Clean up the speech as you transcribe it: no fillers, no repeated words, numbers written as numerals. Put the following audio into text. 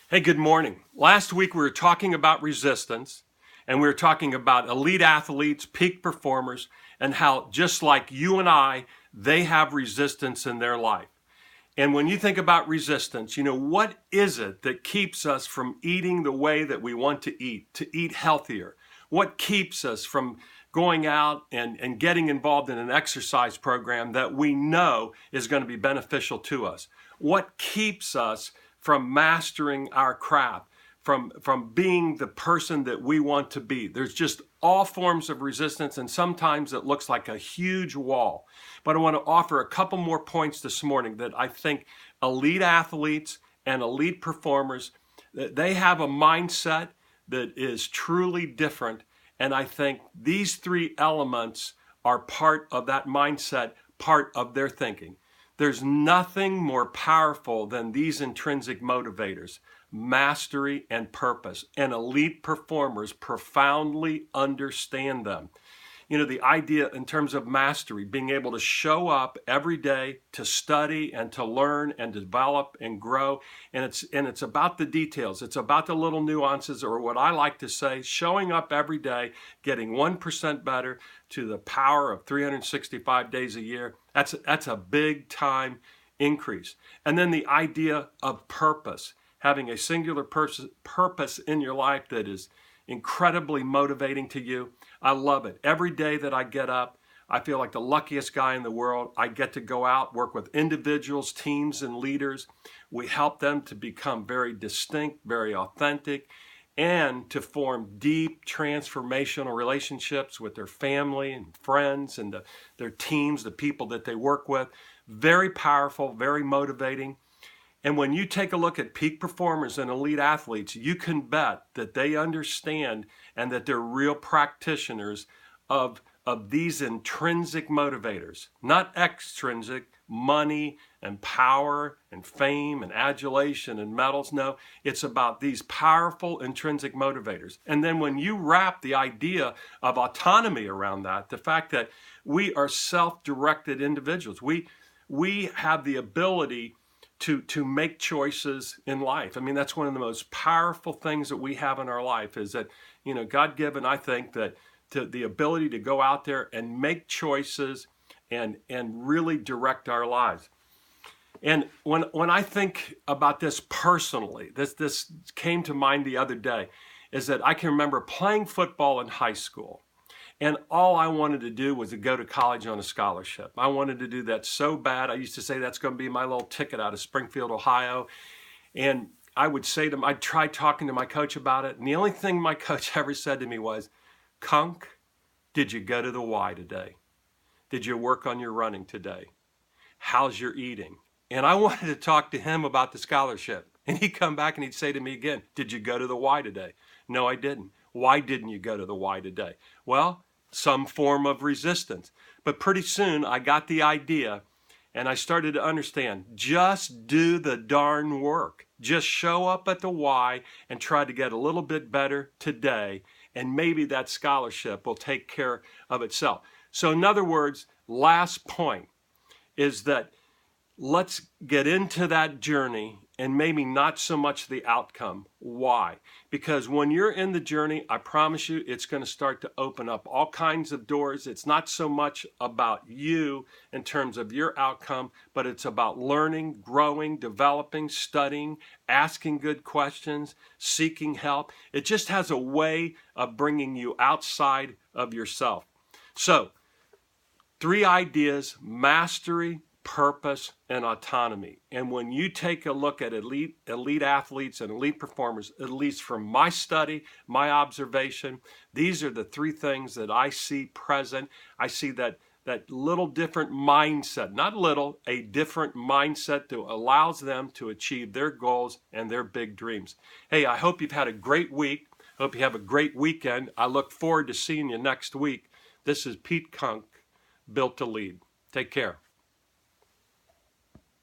Hey, good morning. Last week we were talking about resistance, and we were talking about elite athletes, peak performers, and how just like you and I, they have resistance in their life. And when you think about resistance, what is it that keeps us from eating the way that we want to eat healthier? What keeps us from going out and getting involved in an exercise program that we know is going to be beneficial to us? What keeps us from mastering our craft, from being the person that we want to be? There's just all forms of resistance, and sometimes it looks like a huge wall. But I want to offer a couple more points this morning that I think elite athletes and elite performers, they have a mindset that is truly different. And I think these three elements are part of that mindset, part of their thinking. There's nothing more powerful than these intrinsic motivators: mastery and purpose. And elite performers profoundly understand them. The idea in terms of mastery, being able to show up every day to study and to learn and develop and grow. And it's about the details. It's about the little nuances, or what I like to say, showing up every day, getting 1% better to the power of 365 days a year. That's a big time increase. And then the idea of purpose, having a singular purpose in your life that is incredibly motivating to you. I love it. Every day that I get up, I feel like the luckiest guy in the world. I get to go out, work with individuals, teams, and leaders. We help them to become very distinct, very authentic, and to form deep transformational relationships with their family and friends and their teams, the people that they work with. Very powerful, very motivating. And when you take a look at peak performers and elite athletes, you can bet that they understand and that they're real practitioners of these intrinsic motivators, not extrinsic, money and power and fame and adulation and medals. No, it's about these powerful intrinsic motivators. And then when you wrap the idea of autonomy around that, the fact that we are self-directed individuals, we have the ability to make choices in life. I mean, that's one of the most powerful things that we have in our life, is that, God-given, I think, that the ability to go out there and make choices and really direct our lives. And when I think about this personally, this came to mind the other day, is that I can remember playing football in high school. And all I wanted to do was to go to college on a scholarship. I wanted to do that so bad. I used to say that's going to be my little ticket out of Springfield, Ohio. And I would say to him, I'd try talking to my coach about it. And the only thing my coach ever said to me was, "Kunk, did you go to the Y today? Did you work on your running today? How's your eating?" And I wanted to talk to him about the scholarship. And he'd come back and he'd say to me again, "Did you go to the Y today?" "No, I didn't." "Why didn't you go to the Y today?" Well, some form of resistance. But pretty soon I got the idea, and I started to understand, just do the darn work. Just show up at the Y and try to get a little bit better today, and maybe that scholarship will take care of itself. So in other words, last point is that let's get into that journey and maybe not so much the outcome. Why? Because when you're in the journey, I promise you, it's going to start to open up all kinds of doors. It's not so much about you in terms of your outcome, but it's about learning, growing, developing, studying, asking good questions, seeking help. It just has a way of bringing you outside of yourself. So, 3 ideas: mastery, purpose, and autonomy. And when you take a look at elite athletes and elite performers, at least from my study, my observation, these are the 3 things that I see present. I see that little different mindset, not little, a different mindset that allows them to achieve their goals and their big dreams. Hey, I hope you've had a great week. I hope you have a great weekend. I look forward to seeing you next week. This is Pete Kunk, Built to Lead. Take care.